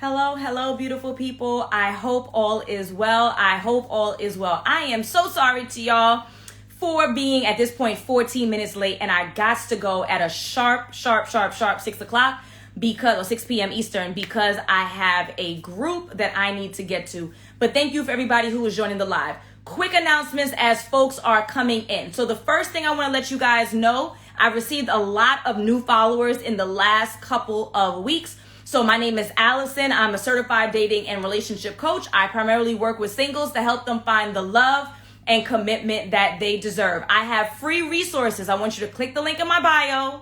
Hello, beautiful people. I hope all is well. I am so sorry to y'all for being at this point 14 minutes late, and I got to go at a sharp 6 o'clock or 6 p.m. Eastern because I have a group that I need to get to. But thank you for everybody who is joining the live. Quick announcements as folks are coming in. So the first thing I want to let you guys know, I've received a lot of new followers in the last couple of weeks. So my name is Alison. I'm a certified dating and relationship coach. I primarily work with singles to help them find the love and commitment that they deserve. I have free resources. I want you to click the link in my bio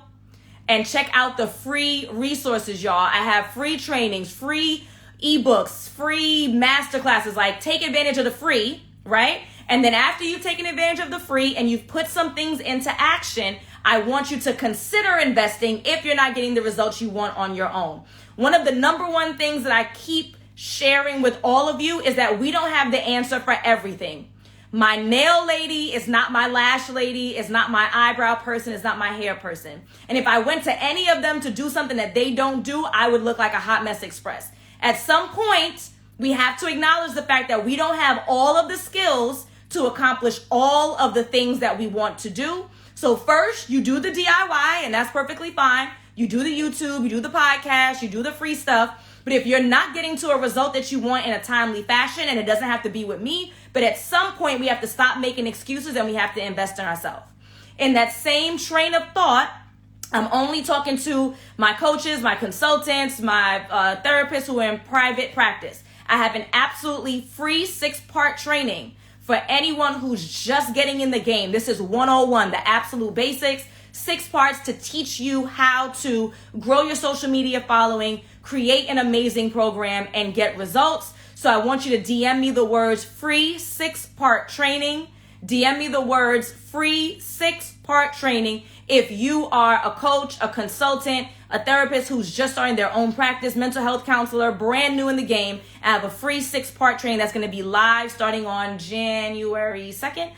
and check out the free resources, y'all. I have free trainings, free ebooks, free masterclasses. Like, take advantage of the free, right? And then after you've taken advantage of the free and you've put some things into action, I want you to consider investing if you're not getting the results you want on your own. One of the number one things that I keep sharing with all of you is that we don't have the answer for everything. My nail lady is not my lash lady, is not my eyebrow person, is not my hair person. And if I went to any of them to do something that they don't do, I would look like a hot mess express. At some point, we have to acknowledge the fact that we don't have all of the skills to accomplish all of the things that we want to do. So first, you do the DIY, and that's perfectly fine. You do the YouTube, you do the podcast, you do the free stuff. But if you're not getting to a result that you want in a timely fashion, and it doesn't have to be with me, but at some point we have to stop making excuses and we have to invest in ourselves. In that same train of thought, I'm only talking to my coaches, my consultants, my therapists who are in private practice. I have an absolutely free 6-part training for anyone who's just getting in the game. This is 101, the absolute basics. 6 parts to teach you how to grow your social media following, create an amazing program, and get results. So I want you to DM me the words free 6-part training. DM me the words free 6-part training if you are a coach, a consultant, a therapist who's just starting their own practice, mental health counselor, brand new in the game. I have a free 6-part training that's going to be live starting on January 2nd.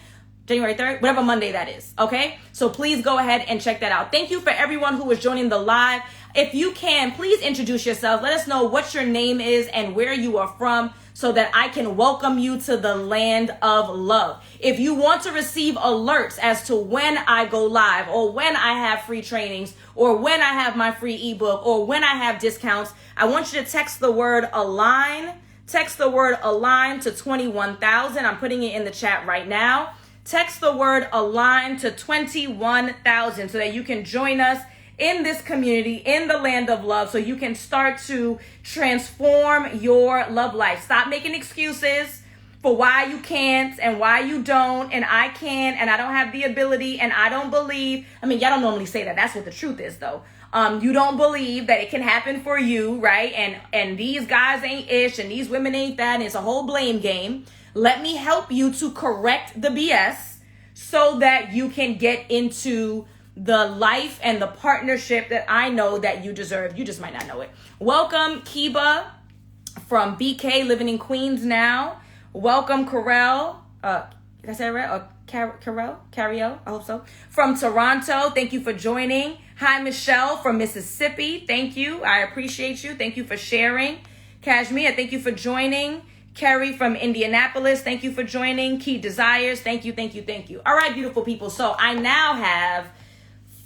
January 3rd, whatever Monday that is, okay? So please go ahead and check that out. Thank you for everyone who is joining the live. If you can, please introduce yourself. Let us know what your name is and where you are from so that I can welcome you to the land of love. If you want to receive alerts as to when I go live or when I have free trainings or when I have my free ebook or when I have discounts, I want you to text the word align. Text the word align to 21,000. I'm putting it in the chat right now. Text the word align to 21,000 so that you can join us in this community, in the land of love, so you can start to transform your love life. Stop making excuses for why you can't and why you don't, and I can, and I don't have the ability, and I don't believe. I mean, y'all don't normally say that. That's what the truth is, though. You don't believe that it can happen for you, right? And these guys ain't ish, and these women ain't that, and it's a whole blame game. Let me help you to correct the BS so that you can get into the life and the partnership that I know that you deserve. You just might not know it. Welcome, Kiba from BK, living in Queens now. Welcome, Carell. Did I say it right? Or Carriel, I hope so. From Toronto, thank you for joining. Hi, Michelle from Mississippi. Thank you. I appreciate you. Thank you for sharing. Kashmir, thank you for joining. Kerry from Indianapolis, thank you for joining. Key Desires, thank you. All right, beautiful people. So I now have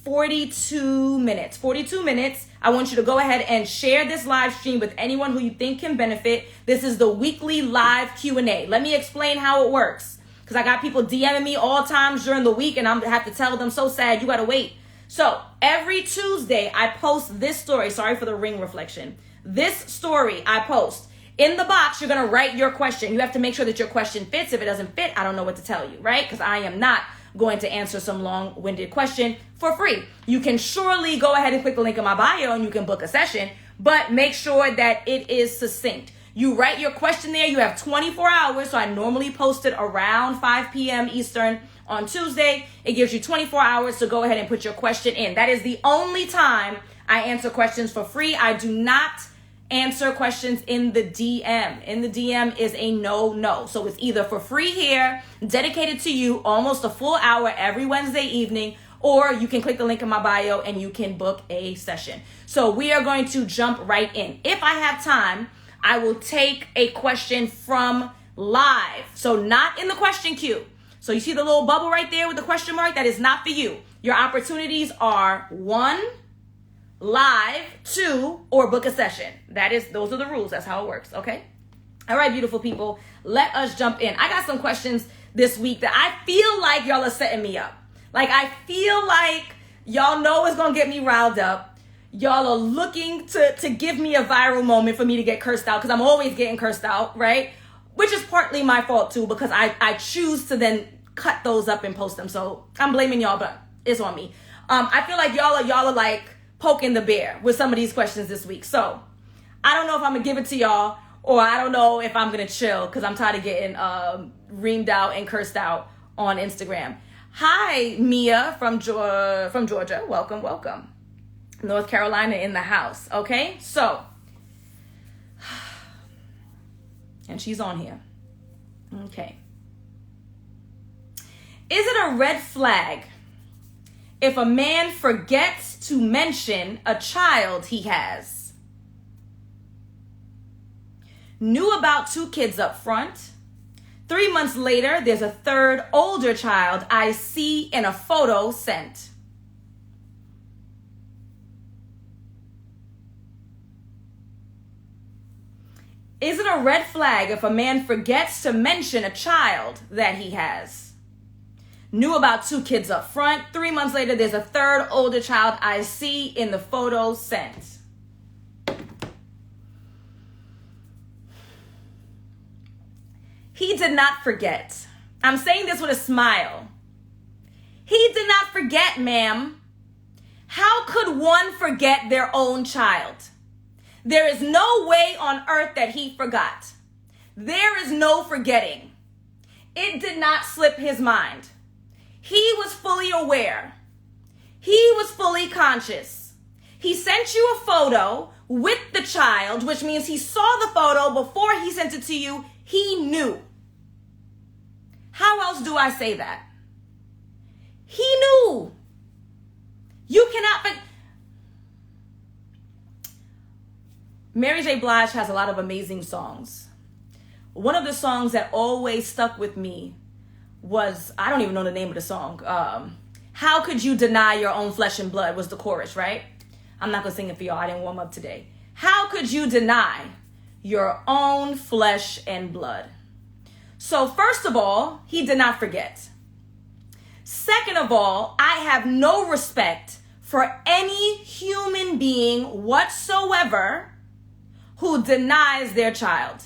42 minutes. I want you to go ahead and share this live stream with anyone who you think can benefit. This is the weekly live Q&A. Let me explain how it works, because I got people DMing me all times during the week, and I'm going to have to tell them, so sad, you got to wait. So every Tuesday, I post this story. Sorry for the ring reflection. This story I post. In the box, you're going to write your question. You have to make sure that your question fits. If it doesn't fit, I don't know what to tell you, right? Because I am not going to answer some long-winded question for free. You can surely go ahead and click the link in my bio and you can book a session, but make sure that it is succinct. You write your question there. You have 24 hours. So I normally post it around 5 p.m. Eastern on Tuesday. It gives you 24 hours to go ahead and put your question in. That is the only time I answer questions for free. I do not answer questions in the DM. In the DM is a no. So it's either for free here, dedicated to you, almost a full hour every Wednesday evening, or you can click the link in my bio and you can book a session. So we are going to jump right in. If I have time, I will take a question from live. So not in the question queue. So you see the little bubble right there with the question mark? That is not for you. Your opportunities are 1, live, 2, or book a session. Those are the rules. That's how it works, okay? All right, beautiful people, let us jump in. I got some questions this week that I feel like y'all are setting me up. Like, I feel like y'all know it's going to get me riled up. Y'all are looking to give me a viral moment for me to get cursed out, because I'm always getting cursed out, right? Which is partly my fault too, because I choose to then cut those up and post them. So I'm blaming y'all, but it's on me. I feel like y'all are like poking the bear with some of these questions this week. So I don't know if I'm gonna give it to y'all, or I don't know if I'm gonna chill, because I'm tired of getting reamed out and cursed out on Instagram. Hi, Mia from Georgia. Welcome. North Carolina in the house. Okay, so, and she's on here. Okay. Is it a red flag if a man forgets to mention a child he has? Knew about 2 kids up front. 3 months later, there's a third older child I see in a photo sent. Is it a red flag if a man forgets to mention a child that he has? Knew about 2 kids up front. 3 months later, there's a third older child I see in the photo sent. He did not forget. I'm saying this with a smile. He did not forget, ma'am. How could one forget their own child? There is no way on earth that he forgot. There is no forgetting. It did not slip his mind. He was fully aware. He was fully conscious. He sent you a photo with the child, which means he saw the photo before he sent it to you. He knew. How else do I say that? He knew. You cannot... Mary J. Blige has a lot of amazing songs. One of the songs that always stuck with me was, I don't even know the name of the song. How Could You Deny Your Own Flesh and Blood was the chorus, right? I'm not going to sing it for y'all. I didn't warm up today. How could you deny your own flesh and blood? So first of all, he did not forget. Second of all, I have no respect for any human being whatsoever who denies their child.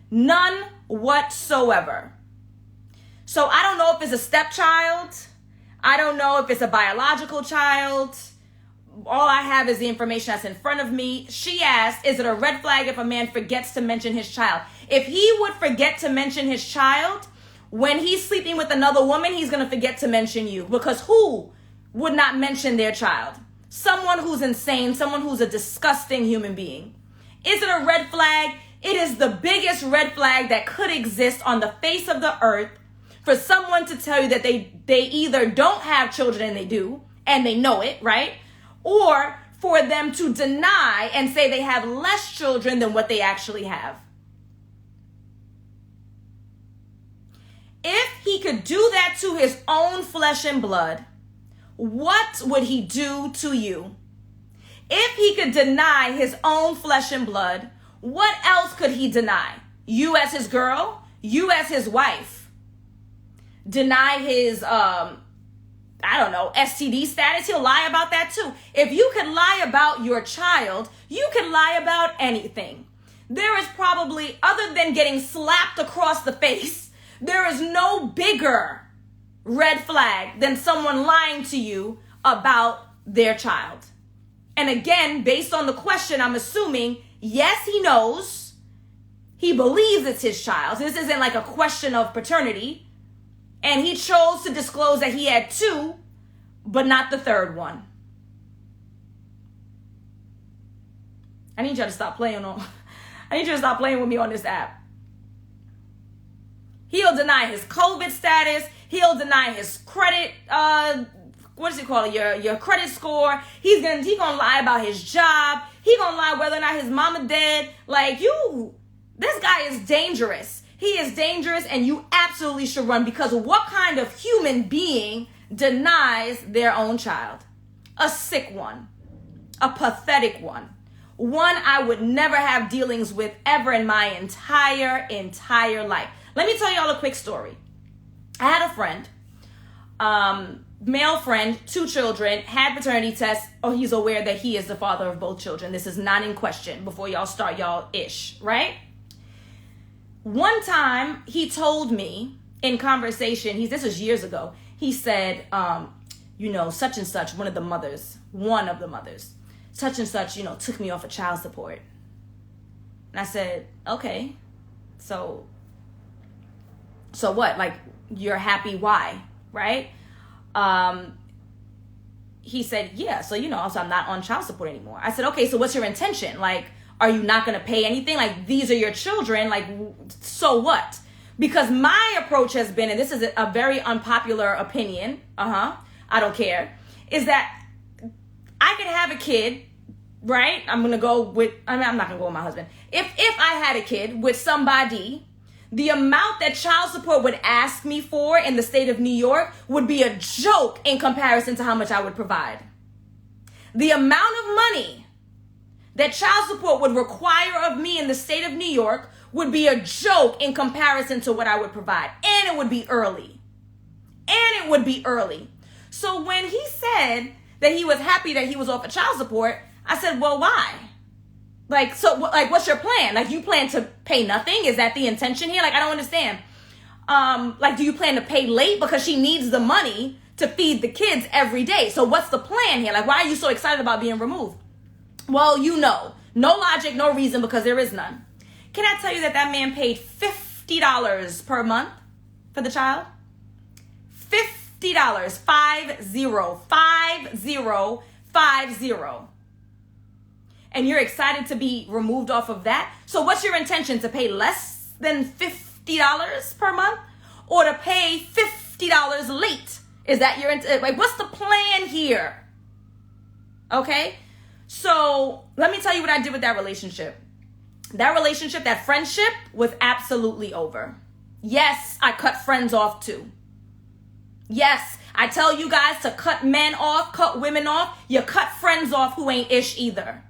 None whatsoever. So I don't know if it's a stepchild. I don't know if it's a biological child. All I have is the information that's in front of me. She asked, is it a red flag if a man forgets to mention his child? If he would forget to mention his child, when he's sleeping with another woman, he's going to forget to mention you. Because who would not mention their child? Someone who's insane, someone who's a disgusting human being. Is it a red flag? It is the biggest red flag that could exist on the face of the earth for someone to tell you that they either don't have children and they do, and they know it, right? Or for them to deny and say they have less children than what they actually have. If he could do that to his own flesh and blood, what would he do to you? If he could deny his own flesh and blood, what else could he deny? You as his girl? You as his wife? Deny his, STD status? He'll lie about that too. If you can lie about your child, you can lie about anything. There is probably, other than getting slapped across the face, there is no bigger red flag than someone lying to you about their child. And again, based on the question, I'm assuming, yes, he knows. He believes it's his child. So this isn't like a question of paternity. And he chose to disclose that he had 2, but not the third one. I need y'all to stop playing with me on this app. He'll deny his COVID status. He'll deny his credit, your credit score. He's gonna lie about his job. He gonna lie whether or not his mama dead. Like, this guy is dangerous. He is dangerous, and you absolutely should run, because what kind of human being denies their own child? A sick one, a pathetic one I would never have dealings with ever in my entire life. Let me tell y'all a quick story. I had a friend, male friend, 2 children, had paternity tests. Oh, he's aware that he is the father of both children. This is not in question before y'all start y'all ish, right? One time he told me in conversation, this was years ago, he said, such and such, one of the mothers, such and such, took me off of child support. And I said, okay, so what? Like, you're happy, why? Right? He said, yeah, so, so I'm not on child support anymore. I said, okay, so what's your intention? Like, are you not going to pay anything? Like, these are your children. Like, so what? Because my approach has been, and this is a very unpopular opinion, I don't care, is that I could have a kid, right? I'm not going to go with my husband. If I had a kid with somebody, the amount that child support would ask me for in the state of New York would be a joke in comparison to how much I would provide. The amount of money that child support would require of me in the state of New York would be a joke in comparison to what I would provide. And it would be early. So when he said that he was happy that he was off of child support, I said, well, why? Like, so, like, what's your plan? Like, you plan to pay nothing? Is that the intention here? Like, I don't understand. Like, do you plan to pay late because she needs the money to feed the kids every day? So what's the plan here? Like, why are you so excited about being removed? Well, no logic, no reason, because there is none. Can I tell you that man paid $50 per month for the child? $50, 50. And you're excited to be removed off of that? So what's your intention? To pay less than $50 per month? Or to pay $50 late? Is that your intent? Like, what's the plan here? Okay? So let me tell you what I did with that relationship. That friendship was absolutely over. Yes, I cut friends off too. Yes, I tell you guys to cut men off, cut women off. You cut friends off who ain't ish either.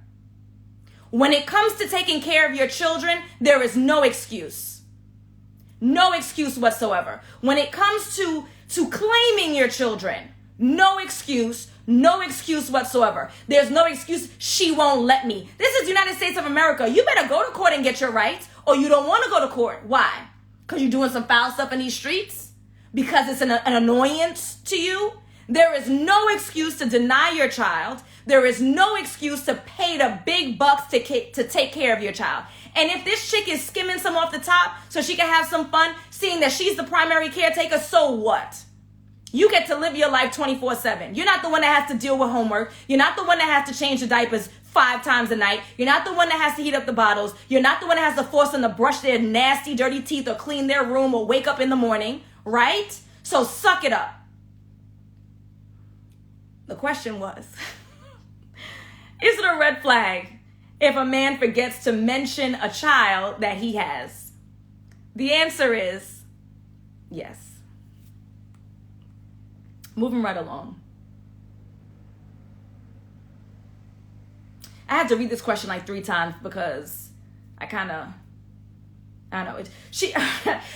When it comes to taking care of your children, there is no excuse. No excuse whatsoever. When it comes to claiming your children, no excuse whatsoever. There's no excuse. She won't let me. This is the United States of America. You better go to court and get your rights, or you don't want to go to court. Why? Because you're doing some foul stuff in these streets? Because it's an annoyance to you? There is no excuse to deny your child. There is no excuse to pay the big bucks to take care of your child. And if this chick is skimming some off the top so she can have some fun, seeing that she's the primary caretaker, so what? You get to live your life 24/7. You're not the one that has to deal with homework. You're not the one that has to change the diapers 5 times a night. You're not the one that has to heat up the bottles. You're not the one that has to force them to brush their nasty, dirty teeth or clean their room or wake up in the morning, right? So suck it up. The question was, is it a red flag if a man forgets to mention a child that he has? The answer is yes. Moving right along. I had to read this question like 3 times because I don't know.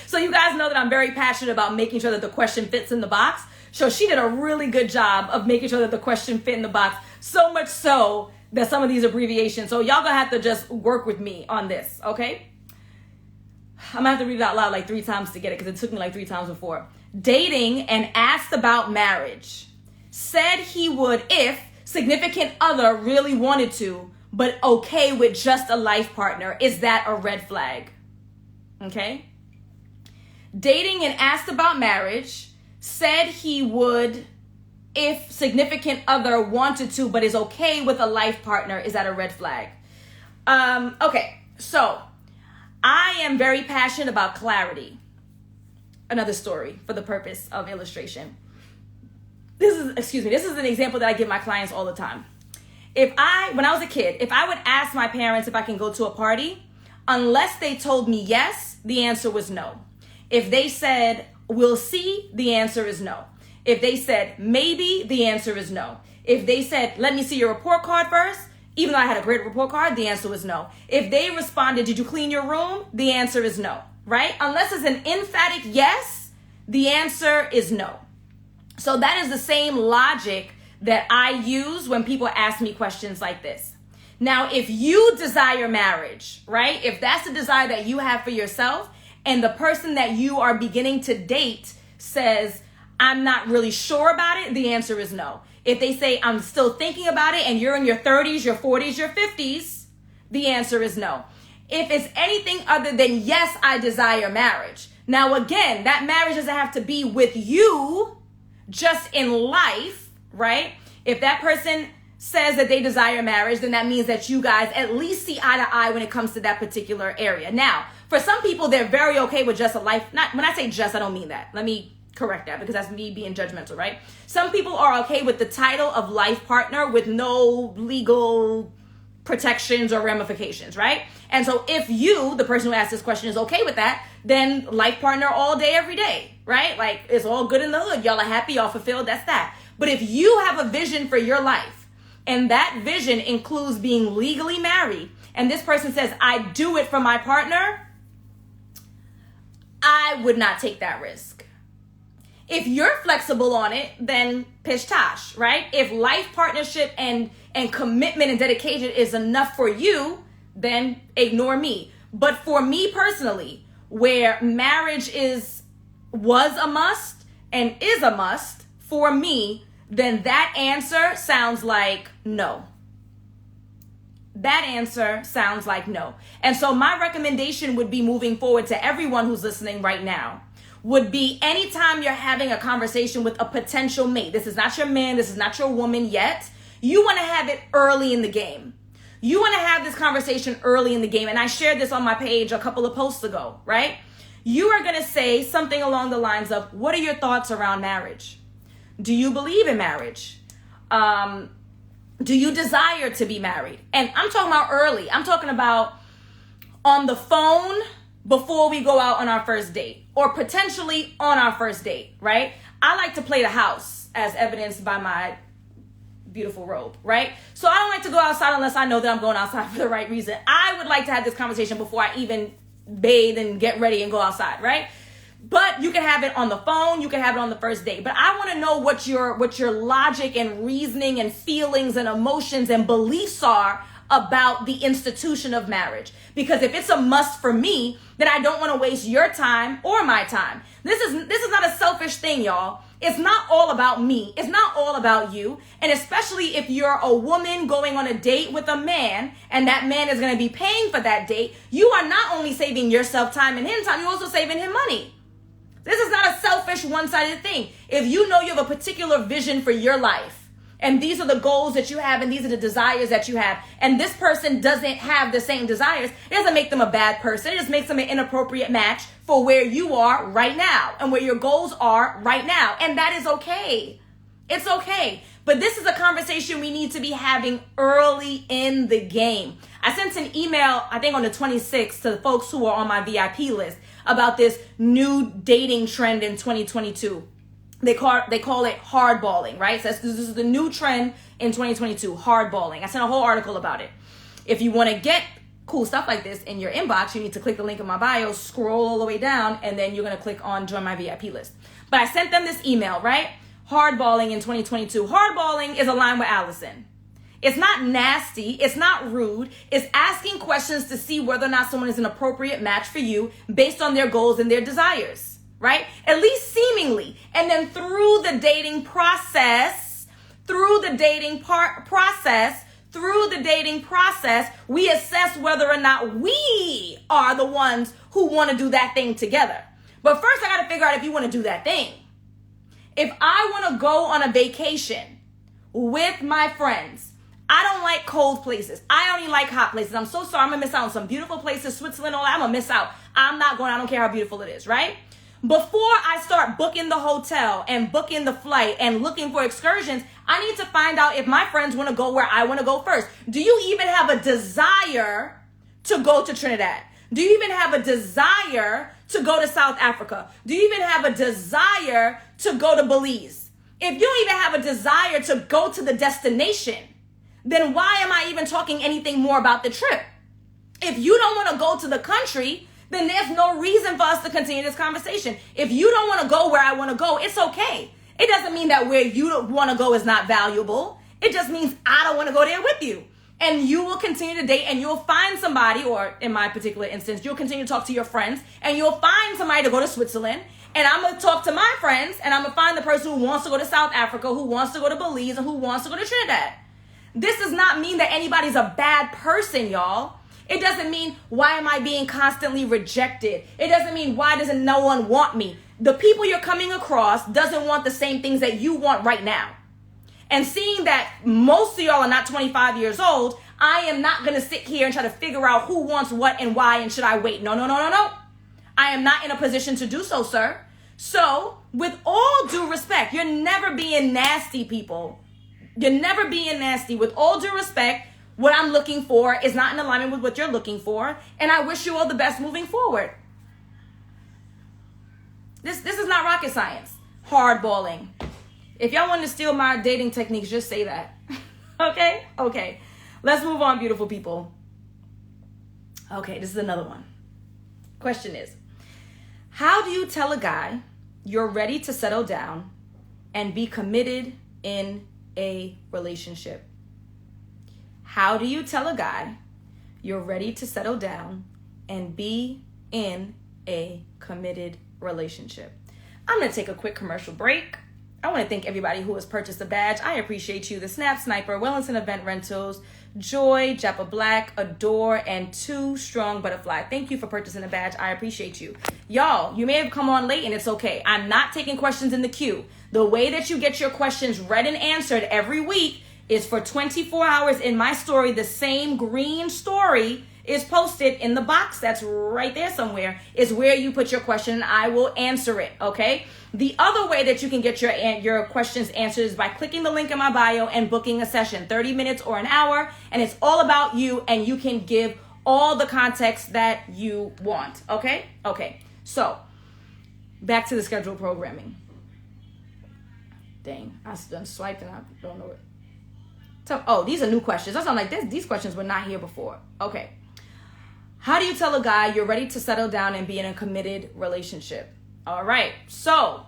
So you guys know that I'm very passionate about making sure that the question fits in the box. So she did a really good job of making sure that the question fit in the box. So much so that some of these abbreviations. So y'all gonna have to just work with me on this, okay? I'm gonna have to read it out loud like 3 times to get it because it took me like 3 times before. Dating and asked about marriage. Said he would if significant other really wanted to, but okay with just a life partner. Is that a red flag? Okay. Dating and asked about marriage. Said he would if significant other wanted to, but is okay with a life partner. Is that a red flag? Okay. So I am very passionate about clarity. Another story for the purpose of illustration. This is an example that I give my clients all the time. when I was a kid, if I would ask my parents if I can go to a party, unless they told me yes, the answer was no. If they said, we'll see, the answer is no. If they said, maybe, the answer is no. If they said, let me see your report card first, even though I had a great report card, the answer was no. If they responded, did you clean your room? The answer is no, right? Unless it's an emphatic yes, the answer is no. So that is the same logic that I use when people ask me questions like this. Now, if you desire marriage, right? If that's the desire that you have for yourself, and the person that you are beginning to date says, I'm not really sure about it, the answer is no. If they say, I'm still thinking about it, and you're in your 30s, your 40s, your 50s, the answer is no. If it's anything other than, yes, I desire marriage. Now, again, that marriage doesn't have to be with you, just in life, right? If that person says that they desire marriage, then that means that you guys at least see eye to eye when it comes to that particular area. Now, for some people, they're very okay with just a life. Not when I say just, I don't mean that. Let me correct that, because that's me being judgmental, right? Some people are okay with the title of life partner with no legal protections or ramifications, right? And so if you, the person who asked this question, is okay with that, then life partner all day, every day, right? Like, it's all good in the hood. Y'all are happy, y'all fulfilled, that's that. But if you have a vision for your life, and that vision includes being legally married, and this person says, I do it for my partner, I would not take that risk. If you're flexible on it, then pish tosh, right? If life partnership and commitment and dedication is enough for you, then ignore me. But for me personally, where marriage was a must and is a must for me, then that answer sounds like no. That answer sounds like no. And so my recommendation would be, moving forward, to everyone who's listening right now, would be, anytime you're having a conversation with a potential mate, this is not your man, this is not your woman yet, you want to have it early in the game. You want to have this conversation early in the game. And I shared this on my page a couple of posts ago, right? You are going to say something along the lines of, what are your thoughts around marriage? Do you believe in marriage? Do you desire to be married? And I'm talking about early. I'm talking about on the phone before we go out on our first date, or potentially on our first date, right? I like to play the house, as evidenced by my beautiful robe, right? So I don't like to go outside unless I know that I'm going outside for the right reason. I would like to have this conversation before I even bathe and get ready and go outside, right? But you can have it on the phone, you can have it on the first date. But I want to know what your logic and reasoning and feelings and emotions and beliefs are about the institution of marriage. Because if it's a must for me, then I don't want to waste your time or my time. This is not a selfish thing, y'all. It's not all about me. It's not all about you. And especially if you're a woman going on a date with a man, and that man is going to be paying for that date, you are not only saving yourself time and him time, you're also saving him money. This is not a selfish, one-sided thing. If you know you have a particular vision for your life, and these are the goals that you have, and these are the desires that you have, and this person doesn't have the same desires, it doesn't make them a bad person. It just makes them an inappropriate match for where you are right now and where your goals are right now. And that is okay. It's okay. But this is a conversation we need to be having early in the game. I sent an email, I think on the 26th, to the folks who are on my VIP list about this new dating trend in 2022. They call it hardballing, right? So this is the new trend in 2022, hardballing. I sent a whole article about it. If you want to get cool stuff like this in your inbox, you need to click the link in my bio, scroll all the way down, and then you're going to click on join my VIP list. But I sent them this email, right? Hardballing in 2022. Hardballing is aligned with Alison. It's not nasty. It's not rude. It's asking questions to see whether or not someone is an appropriate match for you based on their goals and their desires, right? At least seemingly. And then through the dating process, we assess whether or not we are the ones who want to do that thing together. But first, I got to figure out if you want to do that thing. If I want to go on a vacation with my friends, I don't like cold places. I only like hot places. I'm so sorry. I'm going to miss out on some beautiful places, Switzerland, all that. I'm going to miss out. I'm not going. I don't care how beautiful it is, right? Before I start booking the hotel and booking the flight and looking for excursions, I need to find out if my friends want to go where I want to go first. Do you even have a desire to go to Trinidad? Do you even have a desire to go to South Africa? Do you even have a desire to go to Belize? If you don't even have a desire to go to the destination, then why am I even talking anything more about the trip? If you don't want to go to the country, then there's no reason for us to continue this conversation. If you don't want to go where I want to go, it's okay. It doesn't mean that where you want to go is not valuable. It just means I don't want to go there with you. And you will continue to date and you'll find somebody, or in my particular instance, you'll continue to talk to your friends and you'll find somebody to go to Switzerland. And I'm going to talk to my friends and I'm going to find the person who wants to go to South Africa, who wants to go to Belize, and who wants to go to Trinidad. This does not mean that anybody's a bad person, y'all. It doesn't mean why am I being constantly rejected. It doesn't mean why doesn't no one want me. The people you're coming across doesn't want the same things that you want right now. And seeing that most of y'all are not 25 years old, I am not going to sit here and try to figure out who wants what and why and should I wait. No. I am not in a position to do so, sir. So with all due respect, you're never being nasty, people. You're never being nasty. With all due respect, what I'm looking for is not in alignment with what you're looking for. And I wish you all the best moving forward. This is not rocket science. Hardballing. If y'all want to steal my dating techniques, just say that. Okay. Let's move on, beautiful people. Okay, this is another one. Question is, how do you tell a guy you're ready to settle down and be committed in a relationship? How do you tell a guy you're ready to settle down and be in a committed relationship? I'm going to take a quick commercial break. I want to thank everybody who has purchased a badge. I appreciate you. The Snap Sniper, Wellington Event Rentals, Joy, Japa Black, Adore, and Too Strong Butterfly. Thank you for purchasing a badge. I appreciate you. Y'all, you may have come on late and it's okay. I'm not taking questions in the queue. The way that you get your questions read and answered every week is for 24 hours in my story. The same green story is posted in the box that's right there somewhere, is where you put your question and I will answer it, okay? The other way that you can get your questions answered is by clicking the link in my bio and booking a session, 30 minutes or an hour, and it's all about you and you can give all the context that you want, okay? Okay, so back to the scheduled programming. Dang, I done swiped and I don't know it. So, these are new questions. That's not like this. These questions were not here before. Okay. How do you tell a guy you're ready to settle down and be in a committed relationship? All right. So,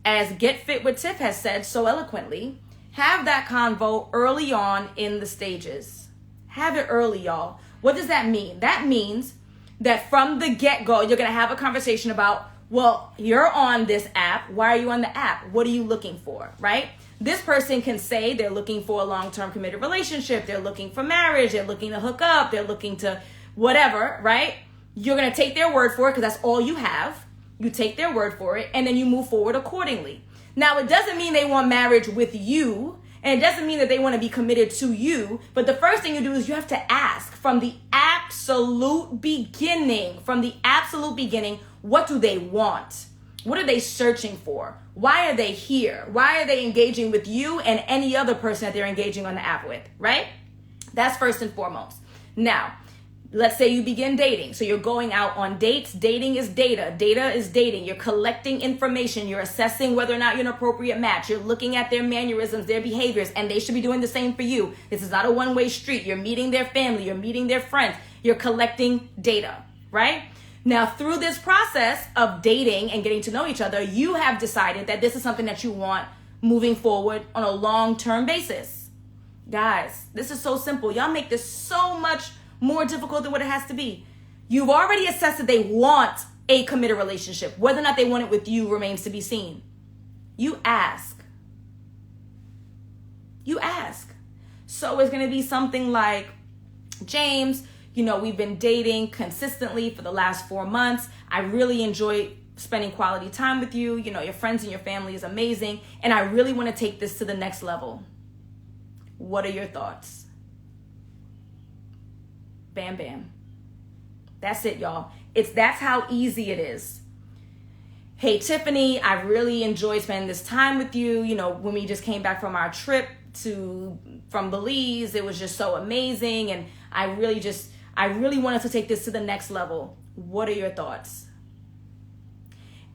as Get Fit with Tiff has said so eloquently, have that convo early on in the stages. Have it early, y'all. What does that mean? That means that from the get-go, you're going to have a conversation about, well, you're on this app. Why are you on the app? What are you looking for, right? This person can say they're looking for a long-term committed relationship. They're looking for marriage. They're looking to hook up. They're looking to whatever, right? You're going to take their word for it because that's all you have. You take their word for it and then you move forward accordingly. Now, it doesn't mean they want marriage with you and it doesn't mean that they want to be committed to you. But the first thing you do is you have to ask from the absolute beginning, what do they want? What are they searching for? Why are they here? Why are they engaging with you and any other person that they're engaging on the app with, right? That's first and foremost. Now, let's say you begin dating. So you're going out on dates. Dating is data. Data is dating. You're collecting information. You're assessing whether or not you're an appropriate match. You're looking at their mannerisms, their behaviors, and they should be doing the same for you. This is not a one-way street. You're meeting their family. You're meeting their friends. You're collecting data, right? Now, through this process of dating and getting to know each other, you have decided that this is something that you want moving forward on a long-term basis. Guys, this is so simple. Y'all make this so much more difficult than what it has to be. You've already assessed that they want a committed relationship. Whether or not they want it with you remains to be seen. You ask. So it's going to be something like, James, we've been dating consistently for the last 4 months. I really enjoy spending quality time with you. Your friends and your family is amazing. And I really want to take this to the next level. What are your thoughts? Bam, bam. That's it, y'all. That's how easy it is. hey, Tiffany, I really enjoyed spending this time with you. You know, when we just came back from our trip from Belize, it was just so amazing. And I really wanted to take this to the next level. What are your thoughts?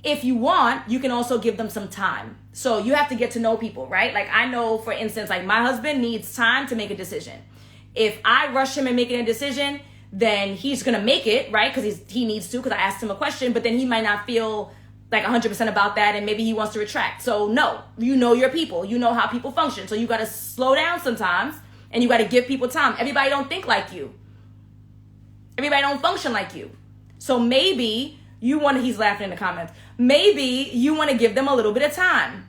If you want, you can also give them some time. So you have to get to know people, right? Like I know, for instance, like my husband needs time to make a decision. If I rush him in making a decision, then he's going to make it, right? Because he needs to, because I asked him a question, but then he might not feel like 100% about that, and maybe he wants to retract. So no, you know your people. You know how people function. So you got to slow down sometimes, and you got to give people time. Everybody don't think like you. Everybody don't function like you. So maybe he's laughing in the comments. Maybe you want to give them a little bit of time.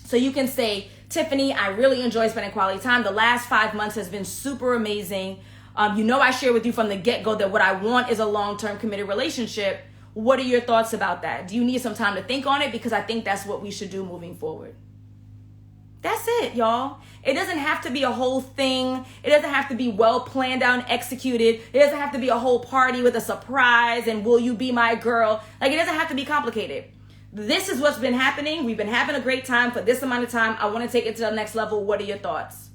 So you can say, Tiffany, I really enjoy spending quality time. The last 5 months has been super amazing. You know, I share with you from the get-go that what I want is a long-term committed relationship. What are your thoughts about that? Do you need some time to think on it? Because I think that's what we should do moving forward. That's it, y'all. It doesn't have to be a whole thing. It doesn't have to be well planned out and executed. It doesn't have to be a whole party with a surprise and will you be my girl? Like, it doesn't have to be complicated. This is what's been happening. We've been having a great time for this amount of time. I want to take it to the next level. What are your thoughts?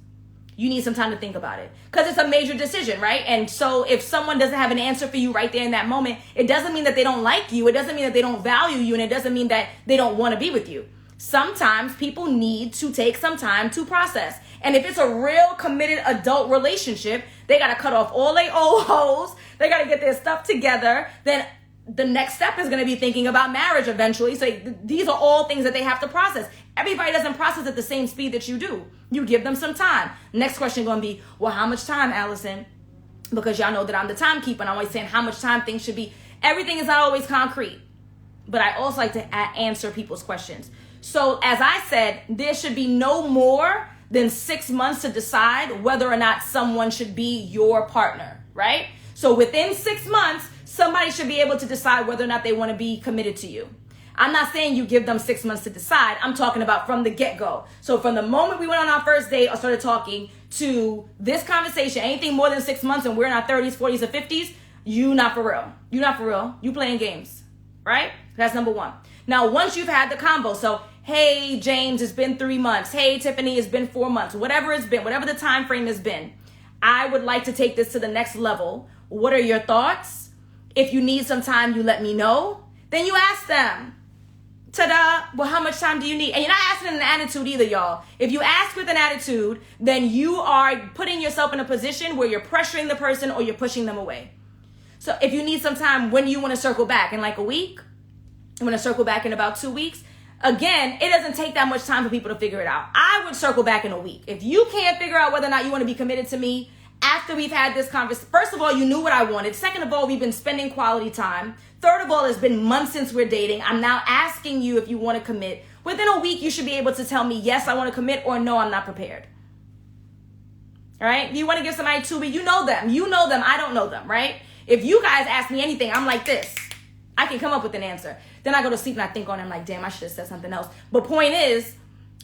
You need some time to think about it because it's a major decision, right? And so if someone doesn't have an answer for you right there in that moment, it doesn't mean that they don't like you. It doesn't mean that they don't value you. And it doesn't mean that they don't want to be with you. Sometimes people need to take some time to process. And if it's a real committed adult relationship, they got to cut off all their old hoes. They got to get their stuff together. Then the next step is going to be thinking about marriage eventually. So these are all things that they have to process. Everybody doesn't process at the same speed that you do. You give them some time. Next question going to be, well, how much time, Alison? Because y'all know that I'm the timekeeper and I'm always saying how much time things should be. Everything is not always concrete. But I also like to answer people's questions. So as I said, there should be no more than 6 months to decide whether or not someone should be your partner, right? So within 6 months, somebody should be able to decide whether or not they want to be committed to you. I'm not saying you give them 6 months to decide. I'm talking about from the get-go. So from the moment we went on our first date or started talking to this conversation, anything more than 6 months and we're in our 30s, 40s, or 50s, you not for real. You not for real. You playing games, right? That's number one. Now, once you've had the combo, so hey, James, it's been 3 months. Hey, Tiffany, it's been 4 months. Whatever it's been, whatever the time frame has been, I would like to take this to the next level. What are your thoughts? If you need some time, you let me know. Then you ask them. Ta-da! Well, how much time do you need? And you're not asking in an attitude either, y'all. If you ask with an attitude, then you are putting yourself in a position where you're pressuring the person or you're pushing them away. So if you need some time, when do you want to circle back? In like a week? You want to circle back in about 2 weeks? Again, it doesn't take that much time for people to figure it out. I would circle back in a week. If you can't figure out whether or not you want to be committed to me after we've had this conversation, first of all, you knew what I wanted. Second of all, we've been spending quality time. Third of all, it's been months since we're dating. I'm now asking you if you want to commit. Within a week, you should be able to tell me, yes, I want to commit, or no, I'm not prepared. All right? If you want to give somebody 2 weeks, you know them. You know them. I don't know them, right? If you guys ask me anything, I'm like this. I can come up with an answer. Then I go to sleep and I think on it. I'm like, damn, I should have said something else. But point is,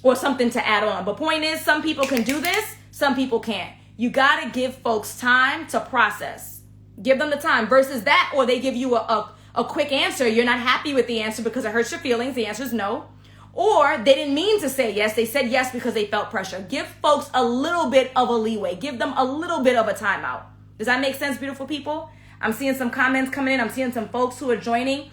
or something to add on. But point is, some people can do this. Some people can't. You got to give folks time to process. Give them the time versus that, or they give you a quick answer. You're not happy with the answer because it hurts your feelings. The answer is no. Or they didn't mean to say yes. They said yes because they felt pressure. Give folks a little bit of a leeway. Give them a little bit of a timeout. Does that make sense, beautiful people? I'm seeing some comments coming in. I'm seeing some folks who are joining.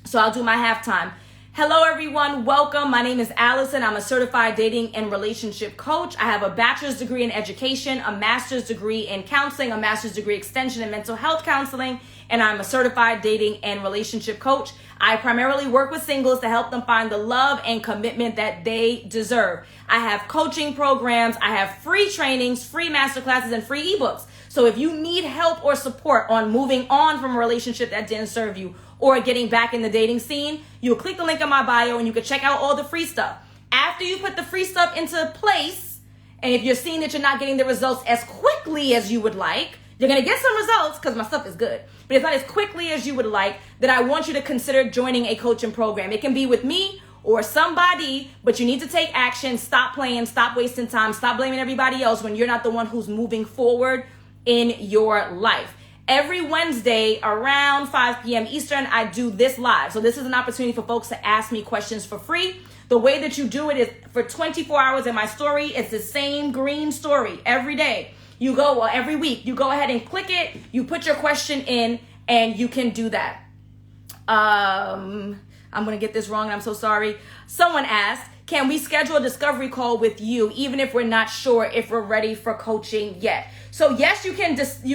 So I'll do my halftime. Hello, everyone. Welcome. My name is Alison. I'm a certified dating and relationship coach. I have a bachelor's degree in education, a master's degree in counseling, a master's degree extension in mental health counseling, and I'm a certified dating and relationship coach. I primarily work with singles to help them find the love and commitment that they deserve. I have coaching programs. I have free trainings, free masterclasses, and free ebooks. So if you need help or support on moving on from a relationship that didn't serve you or getting back in the dating scene, you'll click the link in my bio and you can check out all the free stuff. After you put the free stuff into place, and if you're seeing that you're not getting the results as quickly as you would like, you're going to get some results because my stuff is good, but it's not as quickly as you would like, then I want you to consider joining a coaching program. It can be with me or somebody, but you need to take action. Stop playing, stop wasting time, stop blaming everybody else when you're not the one who's moving forward in your life. Every Wednesday around 5 p.m. Eastern, I do this live. So this is an opportunity for folks to ask me questions for free. The way that you do it is for 24 hours in my story. It's the same green story every day. Every week, you go ahead and click it, you put your question in, and you can do that. I'm going to get this wrong, and I'm so sorry. Someone asked, can we schedule a discovery call with you, even if we're not sure if we're ready for coaching yet? So yes, you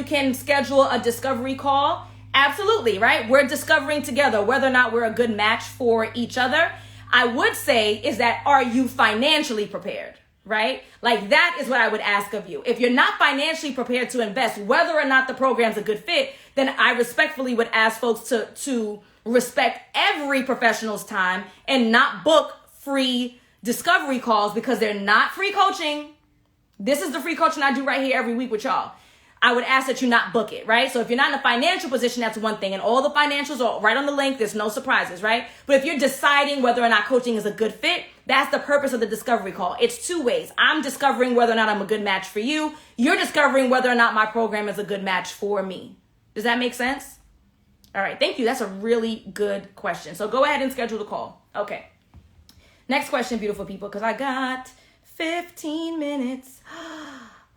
can schedule a discovery call. Absolutely, right? We're discovering together whether or not we're a good match for each other. I would say is that, are you financially prepared? Right? Like that is what I would ask of you. If you're not financially prepared to invest, whether or not the program's a good fit, then I respectfully would ask folks to respect every professional's time and not book free discovery calls because they're not free coaching. This is the free coaching I do right here every week with y'all. I would ask that you not book it, right? So if you're not in a financial position, that's one thing. And all the financials are right on the link. There's no surprises, right? But if you're deciding whether or not coaching is a good fit, that's the purpose of the discovery call. It's two ways. I'm discovering whether or not I'm a good match for you. You're discovering whether or not my program is a good match for me. Does that make sense? All right. Thank you. That's a really good question. So go ahead and schedule the call. Okay. Next question, beautiful people, because I got 15 minutes.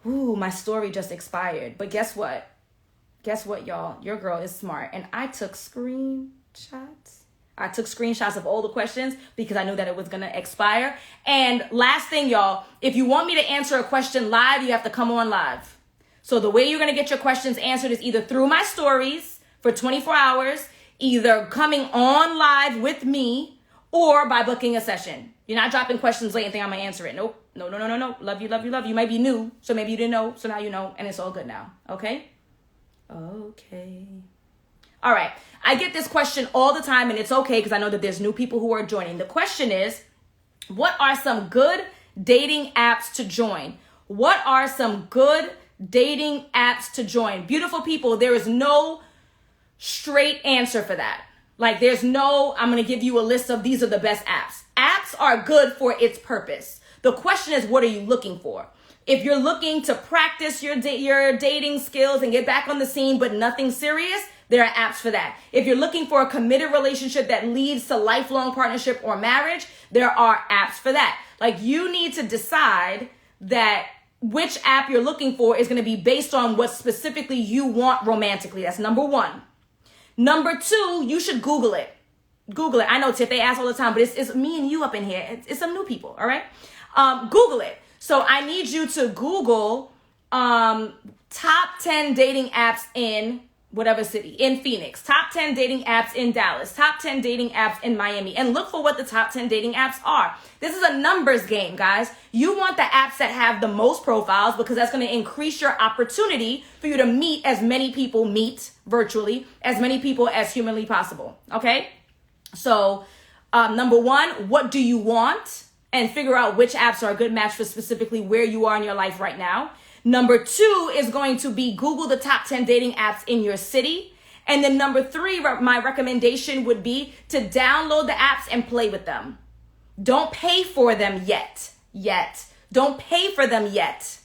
Ooh, my story just expired. But guess what? Guess what, y'all? Your girl is smart. And I took screenshots. I took screenshots of all the questions because I knew that it was going to expire. And last thing, y'all, if you want me to answer a question live, you have to come on live. So the way you're going to get your questions answered is either through my stories for 24 hours, either coming on live with me, or by booking a session. You're not dropping questions late and think I'm going to answer it. Nope. No. Love you. You might be new, so maybe you didn't know, so now you know, and it's all good now. Okay? Okay. All right. I get this question all the time, and it's okay because I know that there's new people who are joining. The question is, what are some good dating apps to join? What are some good dating apps to join? Beautiful people, there is no straight answer for that. Like there's no, I'm going to give you a list of these are the best apps. Apps are good for its purpose. The question is, what are you looking for? If you're looking to practice your dating skills and get back on the scene, but nothing serious, there are apps for that. If you're looking for a committed relationship that leads to lifelong partnership or marriage, there are apps for that. Like you need to decide that which app you're looking for is going to be based on what specifically you want romantically. That's number one. Number two, you should Google it. Google it. I know, Tiff, they ask all the time, but it's me and you up in here. It's some new people, all right? Google it. So I need you to Google top 10 dating apps in whatever city, in Phoenix, top 10 dating apps in Dallas, top 10 dating apps in Miami, and look for what the top 10 dating apps are. This is a numbers game, guys. You want the apps that have the most profiles because that's going to increase your opportunity for you to meet as many people, meet virtually, as many people as humanly possible, okay? So number one, what do you want? And figure out which apps are a good match for specifically where you are in your life right now. Number two is going to be Google the top 10 dating apps in your city. And then number three, my recommendation would be to download the apps and play with them. Don't pay for them yet. Don't pay for them yet.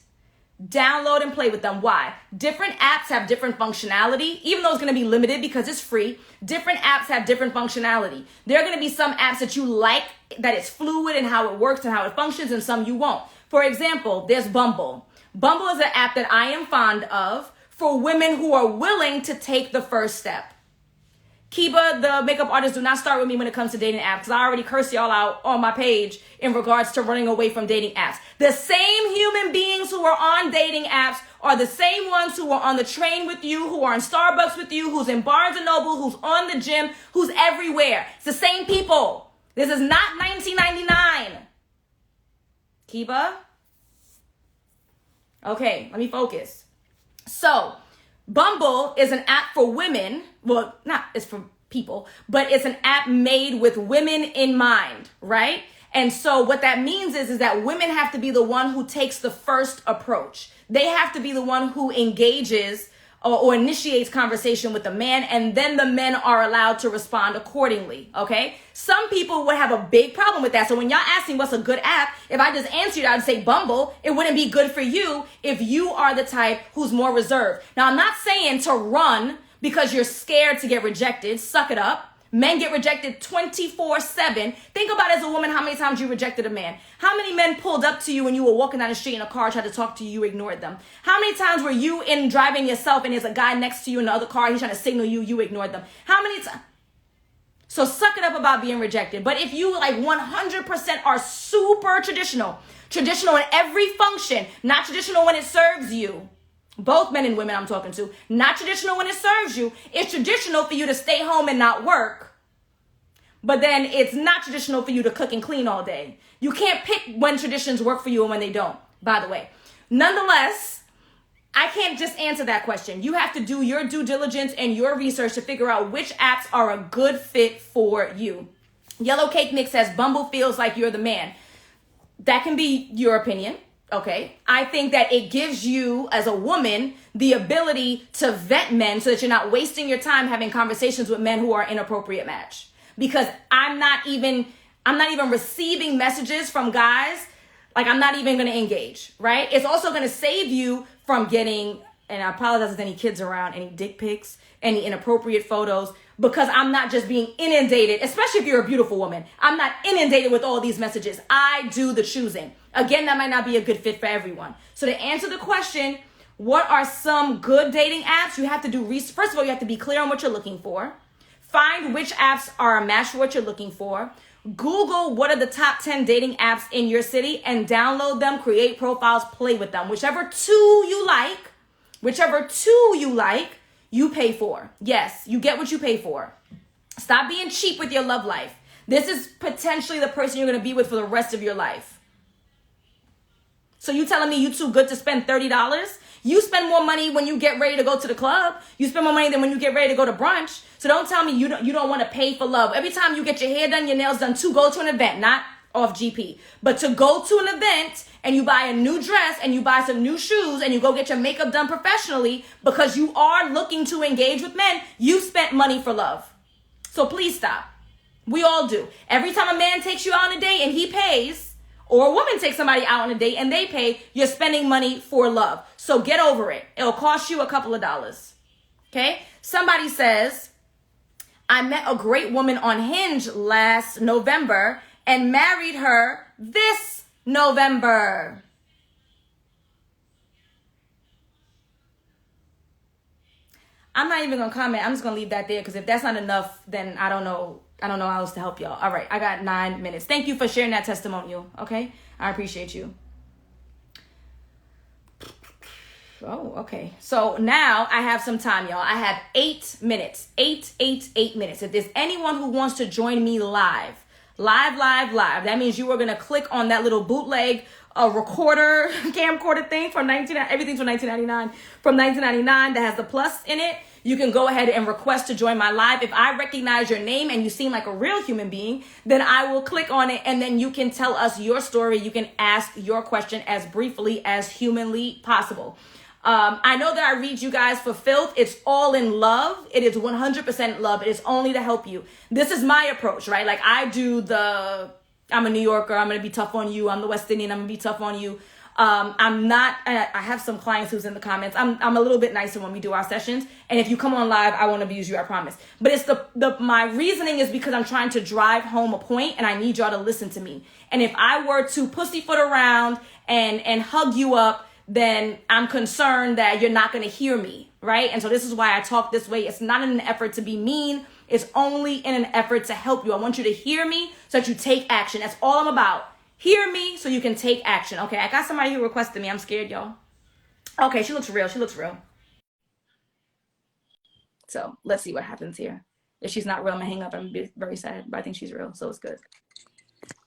Download and play with them. Why? Different apps have different functionality, even though it's going to be limited because it's free. Different apps have different functionality. There are going to be some apps that you like, that it's fluid and how it works and how it functions, and some you won't. For example, there's Bumble. Bumble is an app that I am fond of for women who are willing to take the first step. Kiba, the makeup artist, do not start with me when it comes to dating apps because I already cursed y'all out on my page in regards to running away from dating apps. The same human beings who are on dating apps are the same ones who are on the train with you, who are in Starbucks with you, who's in Barnes & Noble, who's on the gym, who's everywhere. It's the same people. This is not 1999. Kiba? Okay, let me focus. So, Bumble is an app for women. Well, it's for people, but it's an app made with women in mind, right? And so what that means is that women have to be the one who takes the first approach. They have to be the one who engages or initiates conversation with the man, and then the men are allowed to respond accordingly, okay? Some people would have a big problem with that. So when y'all ask me what's a good app, if I just answered, I'd say Bumble. It wouldn't be good for you if you are the type who's more reserved. Now, I'm not saying to run because you're scared to get rejected. Suck it up. Men get rejected 24/7. Think about as a woman how many times you rejected a man. How many men pulled up to you when you were walking down the street in a car, tried to talk to you, you ignored them? How many times were you in driving yourself and there's a guy next to you in the other car, he's trying to signal you, you ignored them? How many times? So suck it up about being rejected. But if you like 100% are super traditional in every function, not traditional when it serves you, both men and women I'm talking to, not traditional when it serves you. It's traditional for you to stay home and not work. But then it's not traditional for you to cook and clean all day. You can't pick when traditions work for you and when they don't, by the way. Nonetheless, I can't just answer that question. You have to do your due diligence and your research to figure out which apps are a good fit for you. Yellow Cake Mix says Bumble feels like you're the man. That can be your opinion. Okay, I think that it gives you as a woman the ability to vet men so that you're not wasting your time having conversations with men who are an inappropriate match. Because I'm not even receiving messages from guys, like I'm not even going to engage, right? It's also going to save you from getting, and I apologize if any kids around, any dick pics, any inappropriate photos, because I'm not just being inundated, especially if you're a beautiful woman. I'm not inundated with all these messages. I do the choosing. Again, that might not be a good fit for everyone. So to answer the question, what are some good dating apps? You have to do research. First of all, you have to be clear on what you're looking for. Find which apps are a match for what you're looking for. Google what are the top 10 dating apps in your city and download them, create profiles, play with them. Whichever two you like, you pay for. Yes, you get what you pay for. Stop being cheap with your love life. This is potentially the person you're going to be with for the rest of your life. So you telling me you too good to spend $30? You spend more money when you get ready to go to the club. You spend more money than when you get ready to go to brunch. So don't tell me you don't want to pay for love. Every time you get your hair done, your nails done, to go to an event, not off GP, but to go to an event and you buy a new dress and you buy some new shoes and you go get your makeup done professionally because you are looking to engage with men, you spent money for love. So please stop. We all do. Every time a man takes you out on a date and he pays, or a woman takes somebody out on a date and they pay, you're spending money for love. So get over it. It'll cost you a couple of dollars. Okay? Somebody says, I met a great woman on Hinge last November and married her this November. I'm not even going to comment. I'm just going to leave that there because if that's not enough, then I don't know how else to help y'all. All right, I got 9 minutes. Thank you for sharing that testimonial, okay? I appreciate you. Oh, okay. So now I have some time, y'all. I have 8 minutes. 8 minutes. If there's anyone who wants to join me live, that means you are going to click on that little bootleg recorder, camcorder thing from everything's from 1999. From 1999 that has the plus in it. You can go ahead and request to join my live. If I recognize your name and you seem like a real human being, then I will click on it and then you can tell us your story. You can ask your question as briefly as humanly possible. I know that I read you guys for filth. It's all in love. It is 100% love. It is only to help you. This is my approach, right? Like I'm a New Yorker. I'm going to be tough on you. I'm the West Indian. I'm going to be tough on you. I have some clients who's in the comments. I'm a little bit nicer when we do our sessions. And if you come on live, I won't abuse you, I promise. But it's my reasoning is because I'm trying to drive home a point and I need y'all to listen to me. And if I were to pussyfoot around and hug you up, then I'm concerned that you're not going to hear me, right? And so this is why I talk this way. It's not in an effort to be mean. It's only in an effort to help you. I want you to hear me so that you take action. That's all I'm about. Hear me so you can take action. Okay, I got somebody who requested me. I'm scared, y'all. Okay, she looks real. So let's see what happens here. If she's not real, I'm going to hang up. I'm going to be very sad, but I think she's real, so it's good.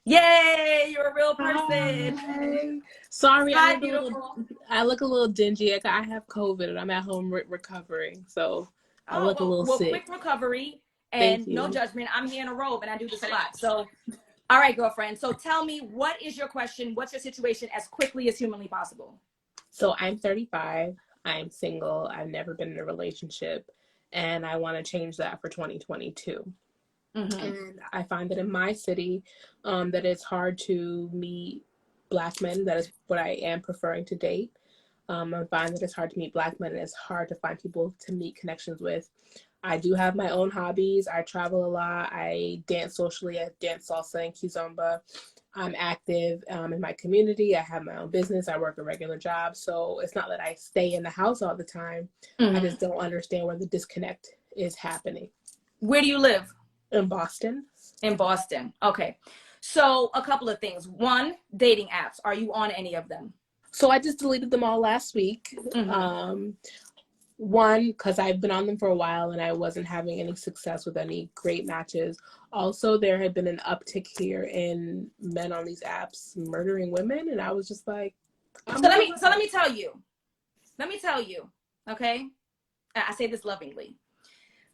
Yay, you're a real person. Hi. Sorry, Hi, I look a little dingy. I have COVID and I'm at home recovering, so I look a little sick. Quick recovery and no judgment. I'm here in a robe and I do this a lot. So, all right, girlfriend. So tell me, what is your question? What's your situation as quickly as humanly possible? So I'm 35. I am single. I've never been in a relationship, and I want to change that for 2022. Mm-hmm. And I find that in my city, that it's hard to meet Black men. That is what I am preferring to date. I find that it's hard to meet Black men, and it's hard to find people to meet connections with. I do have my own hobbies. I travel a lot. I dance socially. I dance salsa and kizomba. I'm active in my community. I have my own business. I work a regular job. So it's not that I stay in the house all the time. Mm-hmm. I just don't understand where the disconnect is happening. Where do you live? In Boston. In Boston. Okay. So a couple of things. One, dating apps. Are you on any of them? So I just deleted them all last week. Mm-hmm. One, because I've been on them for a while and I wasn't having any success with any great matches. Also, there had been an uptick here in men on these apps murdering women, and I was just like, let me tell you. Let me tell you, okay? I say this lovingly.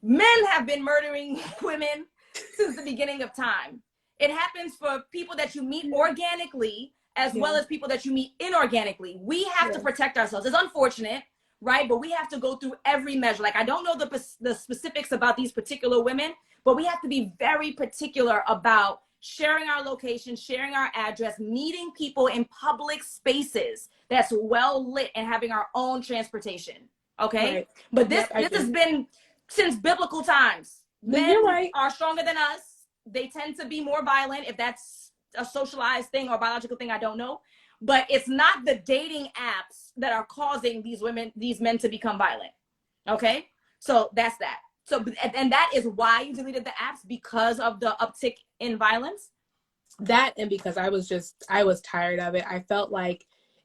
Men have been murdering women since the beginning of time. It happens for people that you meet organically as well as people that you meet inorganically. We have to protect ourselves. It's unfortunate, right? But we have to go through every measure. Like, I don't know the specifics about these particular women, but we have to be very particular about sharing our location, sharing our address, meeting people in public spaces that's well lit, and having our own transportation. Okay? Right. But this has been since biblical times. Men are stronger than us. They tend to be more violent. If that's a socialized thing or biological thing, I don't know. But it's not the dating apps that are causing these men to become violent. Okay? So that's that. So, and that is why you deleted the apps, because of the uptick in violence? That, and because I was tired of it.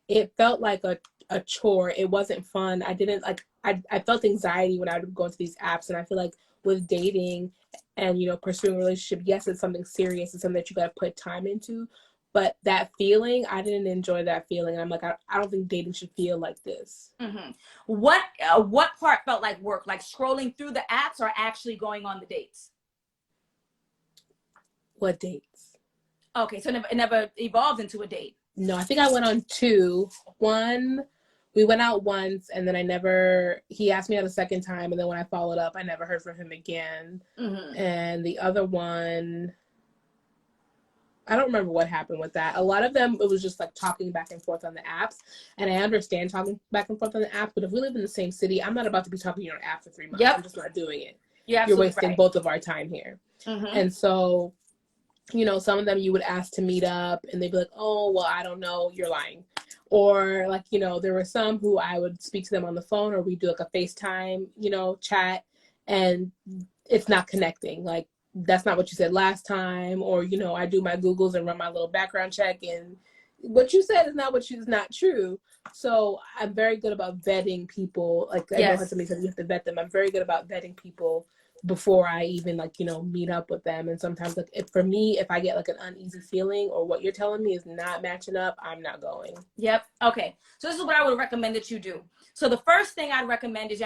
It felt like a chore. It wasn't fun. I felt anxiety when I would go into these apps, and I feel like with dating and, pursuing a relationship, yes, it's something serious. It's something that you got to put time into. But that feeling, I didn't enjoy that feeling. I'm like, I don't think dating should feel like this. Mm-hmm. What part felt like work? Like scrolling through the apps or actually going on the dates? What dates? Okay, so it never evolved into a date. No, I think I went on two. One, we went out once, and then he asked me out a second time, and then when I followed up, I never heard from him again. Mm-hmm. And the other one, I don't remember what happened with that. A lot of them, it was just like talking back and forth on the apps. And I understand talking back and forth on the apps, but if we live in the same city, I'm not about to be talking to you on an app for 3 months. Yep. I'm just not doing it. You're wasting both of our time here. Mm-hmm. And so, some of them you would ask to meet up, and they'd be like, oh, well, I don't know, you're lying. Or like, there were some who I would speak to them on the phone, or we'd do like a FaceTime, chat, and it's not connecting. Like, that's not what you said last time. Or, I do my Googles and run my little background check, and what you said is not true. So I'm very good about vetting people. Like, I know somebody said you have to vet them. I'm very good about vetting people before I even meet up with them. And sometimes if I get like an uneasy feeling, or what you're telling me is not matching up, I'm not going. Yep. Okay. So this is what I would recommend that you do. So the first thing I'd recommend is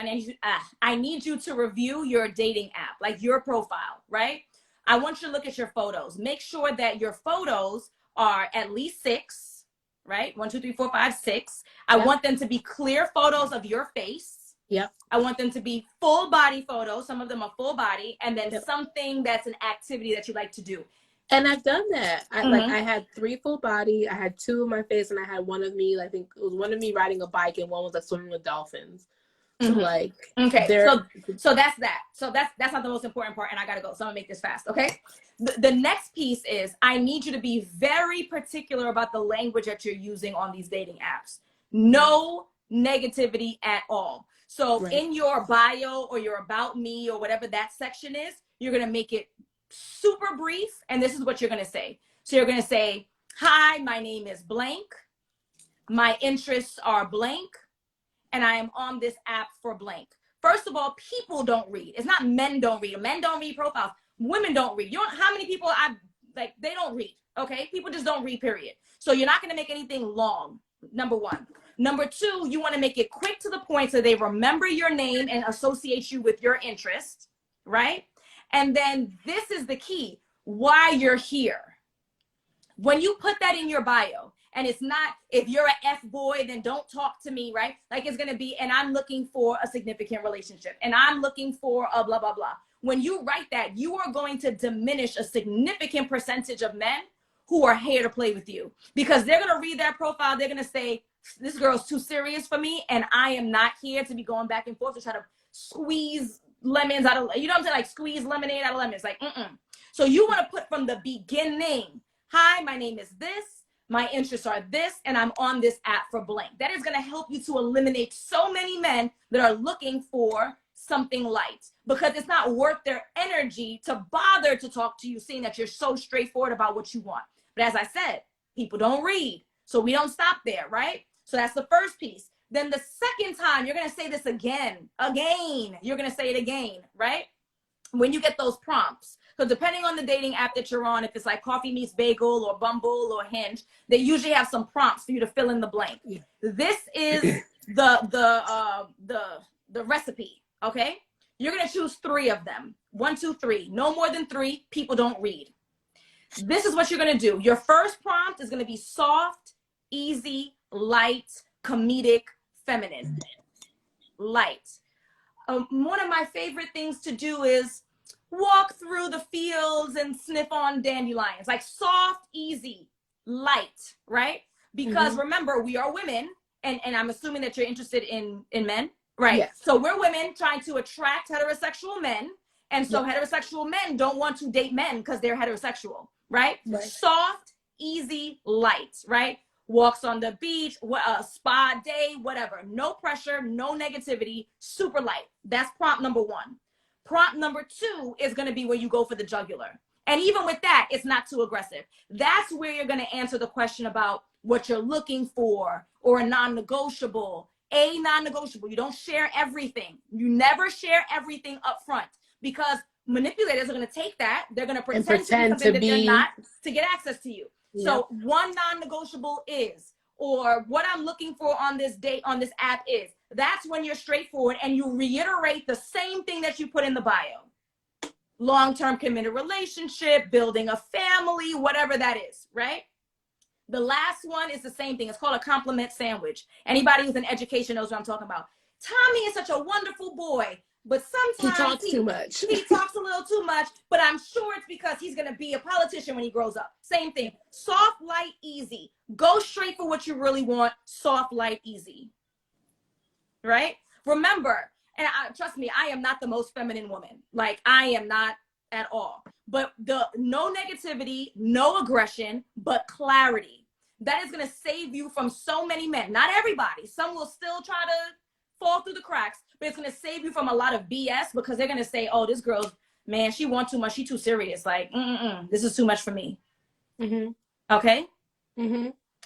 I need you to review your dating app, like your profile, right? I want you to look at your photos. Make sure that your photos are at least 6, right? 1, 2, 3, 4, 5, 6. I want them to be clear photos of your face. Yep. I want them to be full body photos. Some of them are full body, and then something that's an activity that you like to do. And I've done that. I had 3 full body. I had 2 of my face, and I had one of me. I think it was one of me riding a bike, and one was like swimming with dolphins. So okay. So that's that. So that's not the most important part, and I gotta go. So I'm gonna make this fast. Okay. The next piece is I need you to be very particular about the language that you're using on these dating apps. No negativity at all. So in your bio or your about me or whatever that section is, you're going to make it super brief. And this is what you're going to say. So you're going to say, hi, my name is blank. My interests are blank. And I am on this app for blank. First of all, people don't read. It's not men don't read. Men don't read profiles. Women don't read. How many people they don't read. Okay. People just don't read, period. So you're not going to make anything long. Number 1. Number 2, you want to make it quick to the point so they remember your name and associate you with your interest, right? And then this is the key, why you're here. When you put that in your bio, And it's not, if you're an F-boy, then don't talk to me, right? Like it's going to be, and I'm looking for a significant relationship, and I'm looking for a blah, blah, blah. When you write that, you are going to diminish a significant percentage of men who are here to play with you, because they're going to read that profile. They're going to say, this girl's too serious for me, and I am not here to be going back and forth to try to squeeze lemons out of, you know what I'm saying? Like squeeze lemonade out of lemons. Like, So you want to put from the beginning, hi, my name is this, my interests are this, and I'm on this app for blank. That is going to help you to eliminate so many men that are looking for something light, because it's not worth their energy to bother to talk to you, seeing that you're so straightforward about what you want. But as I said, people don't read, so we don't stop there, right? So that's the first piece. Then the second time, you're going to say this again, you're going to say it again, right? When you get those prompts. So depending on the dating app that you're on, if it's like Coffee Meets Bagel or Bumble or Hinge, they usually have some prompts for you to fill in the blank. Yeah. This is the recipe, okay? You're going to choose 3 of them. 1, 2, 3. No more than 3. People don't read. This is what you're going to do. Your first prompt is going to be soft, easy, light, comedic, feminine. Light. One of my favorite things to do is walk through the fields and sniff on dandelions. Like soft, easy, light, right? Because remember, we are women, and I'm assuming that you're interested in men, right? Yes. So we're women trying to attract heterosexual men, and so heterosexual men don't want to date men because they're heterosexual, right? Soft, easy, light, right? Walks on the beach, a spa day, whatever. No pressure, no negativity, super light. That's prompt number 1. Prompt number 2 is going to be where you go for the jugular. And even with that, it's not too aggressive. That's where you're going to answer the question about what you're looking for, or a non-negotiable. A non-negotiable. You don't share everything. You never share everything up front, because manipulators are going to take that. They're going to pretend to be something that they're not, to get access to you. So one non-negotiable is, or what I'm looking for on this date, on this app is, that's when you're straightforward and you reiterate the same thing that you put in the bio. Long-term committed relationship, building a family, whatever that is, right? The last one is the same thing. It's called a compliment sandwich. Anybody who's in education knows what I'm talking about. Tommy is such a wonderful boy, but sometimes he talks too much. He talks a little too much, but I'm sure it's because he's going to be a politician when he grows up. Same thing. Soft, light, easy. Go straight for what you really want. Soft, light, easy. Right? Remember, and trust me, I am not the most feminine woman. Like, I am not at all. But no negativity, no aggression, but clarity. That is going to save you from so many men. Not everybody. Some will still try to fall through the cracks, but it's going to save you from a lot of BS, because they're going to say, oh, this girl, man, she wants too much. She too serious. Like, this is too much for me. Okay?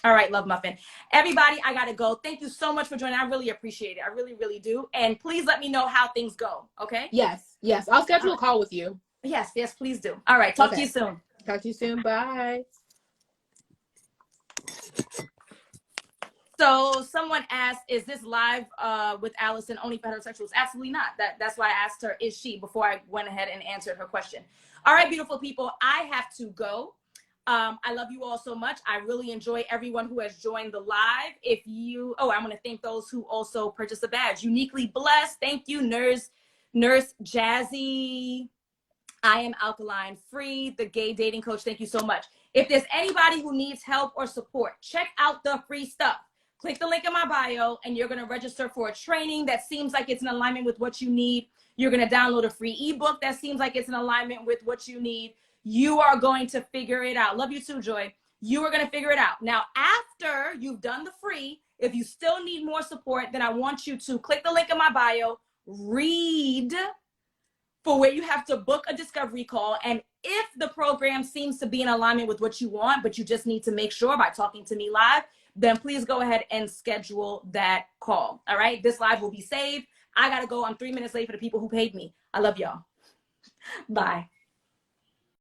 All right, Love Muffin. Everybody, I got to go. Thank you so much for joining. I really appreciate it. I really, really do. And please let me know how things go. Okay? Yes. I'll schedule a call with you. Yes, please do. All right. Talk to you soon. Talk to you soon. Bye. So someone asked, is this live with Alison only for heterosexuals? Absolutely not. That's why I asked her, is she, before I went ahead and answered her question. All right, beautiful people, I have to go. I love you all so much. I really enjoy everyone who has joined the live. I want to thank those who also purchased a badge. Uniquely Blessed. Thank you, Nurse Jazzy. I Am Alkaline Free, the gay dating coach. Thank you so much. If there's anybody who needs help or support, check out the free stuff. Click the link in my bio, and you're going to register for a training that seems like it's in alignment with what you need. You're going to download a free ebook that seems like it's in alignment with what you need. You are going to figure it out. Love you too, Joy. You are going to figure it out. Now, after you've done the free, if you still need more support, then I want you to click the link in my bio, read for where you have to book a discovery call. And if the program seems to be in alignment with what you want, but you just need to make sure by talking to me live, then please go ahead and schedule that call. All right. This live will be saved. I got to go. I'm 3 minutes late for the people who paid me. I love y'all. Bye.